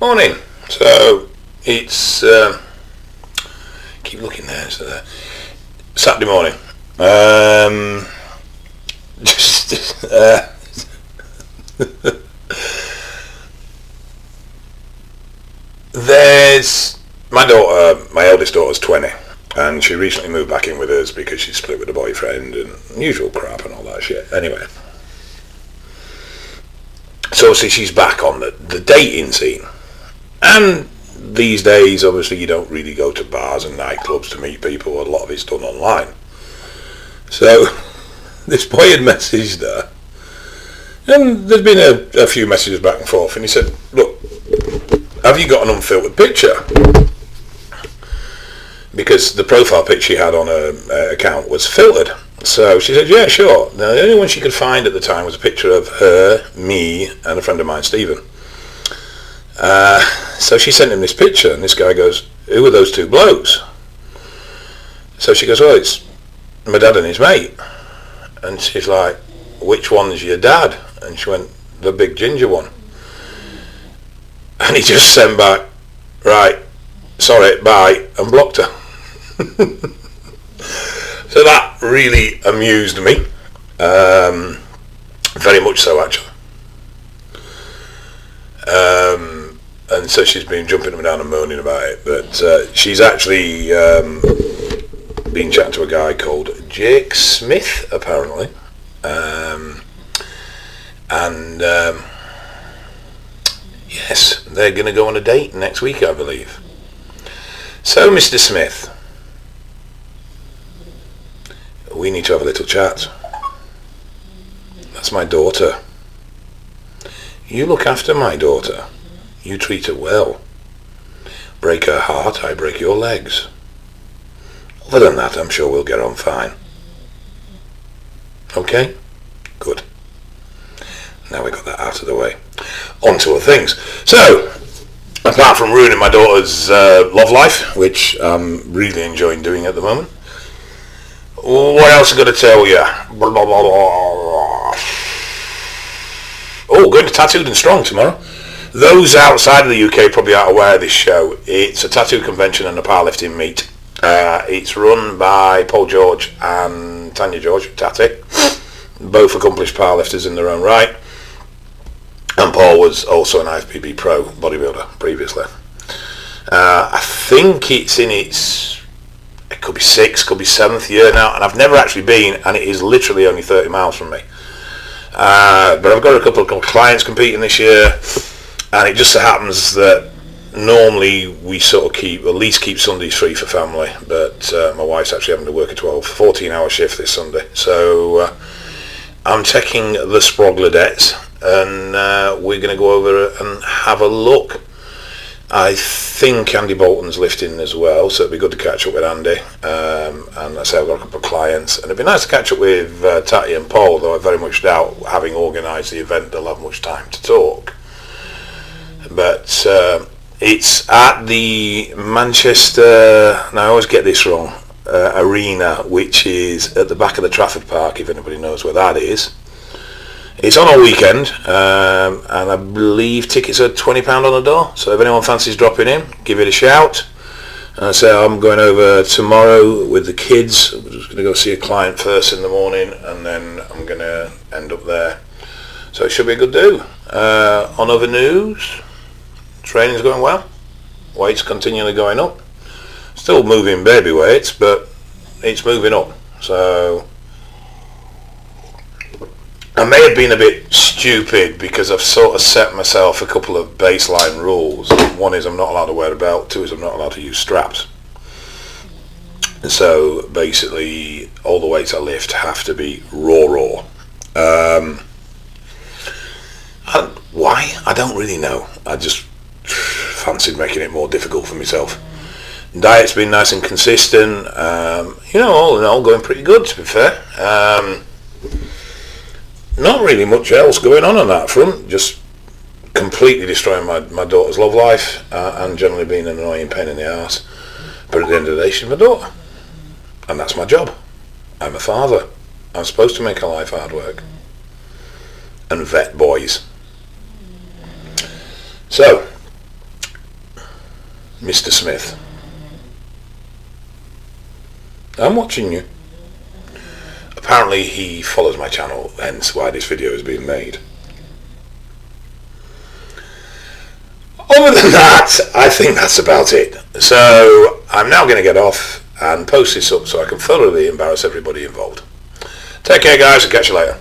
Morning. So it's keep looking there. So there. Saturday morning. Just there's my daughter. My eldest daughter's 20, and she recently moved back in with us because she split with a boyfriend and usual crap and all that shit. Anyway. So see, she's back on the dating scene. And these days, obviously, you don't really go to bars and nightclubs to meet people. A lot of it's done online. So this boy had messaged her. And there's been a few messages back and forth. And he said, look, have you got an unfiltered picture? Because the profile picture she had on her account was filtered. So she said, yeah, sure. Now, the only one she could find at the time was a picture of her, me, and a friend of mine, Stephen. So she sent him this picture, and this guy goes, who are those two blokes? So she goes, well, it's my dad and his mate. And she's like, which one's your dad? And she went, the big ginger one. And he just sent back, right, sorry, bye, and blocked her. So that really amused me, very much so actually. And so she's been jumping up and down and moaning about it, but she's actually been chatting to a guy called Jake Smith apparently, and yes, they're going to go on a date next week, I believe. So Mr. Smith, we need to have a little chat. That's my daughter. You look after my daughter. You treat her well. Break her heart, I break your legs. Other than that, I'm sure we'll get on fine. Okay? Good. Now we got that out of the way. On to other things. So, apart from ruining my daughter's love life, which I'm really enjoying doing at the moment, what else am I going to tell you? Oh, going to Tattooed and Strong tomorrow. Those outside of the UK probably aren't aware of this show. It's a tattoo convention and a powerlifting meet. It's run by Paul George and Tanya George, Tatty. Both accomplished powerlifters in their own right. And Paul was also an IFBB pro bodybuilder previously. I think it's in its... it could be 6th, could be 7th year now, and I've never actually been, and it is literally only 30 miles from me. But I've got a couple of clients competing this year, and it just so happens that normally we sort of at least keep Sundays free for family, but my wife's actually having to work a 14-hour shift this Sunday. So I'm taking the Sprogladettes, and we're going to go over and have a look. I think Andy Bolton's lifting as well, so it'd be good to catch up with Andy. And I say I've got a couple of clients, and it'd be nice to catch up with Tatty and Paul, though I very much doubt, having organised the event, they'll have much time to talk. But it's at the Manchester, now I always get this wrong, Arena, which is at the back of the Trafford Park, if anybody knows where that is. It's on all weekend, and I believe tickets are £20 on the door, so if anyone fancies dropping in, give it a shout. And so I'm going over tomorrow with the kids. I'm just going to go see a client first in the morning, and then I'm going to end up there. So it should be a good do. On other news, training's going well. Weights continually going up. Still moving baby weights, but it's moving up. So I may have been a bit stupid because I've sort of set myself a couple of baseline rules. One is I'm not allowed to wear a belt. Two is I'm not allowed to use straps. And so basically all the weights I lift have to be raw. Why? I don't really know. I just fancied making it more difficult for myself. Diet's been nice and consistent. All in all going pretty good, to be fair. Not really much else going on that front, just completely destroying my daughter's love life and generally being an annoying pain in the arse. But at the end of the day, she's my daughter. And that's my job. I'm a father. I'm supposed to make her life hard work. And vet boys. So, Mr. Smith. I'm watching you. Apparently he follows my channel, hence why this video is being made. Other than that, I think that's about it. So I'm now going to get off and post this up so I can thoroughly embarrass everybody involved. Take care, guys, and catch you later.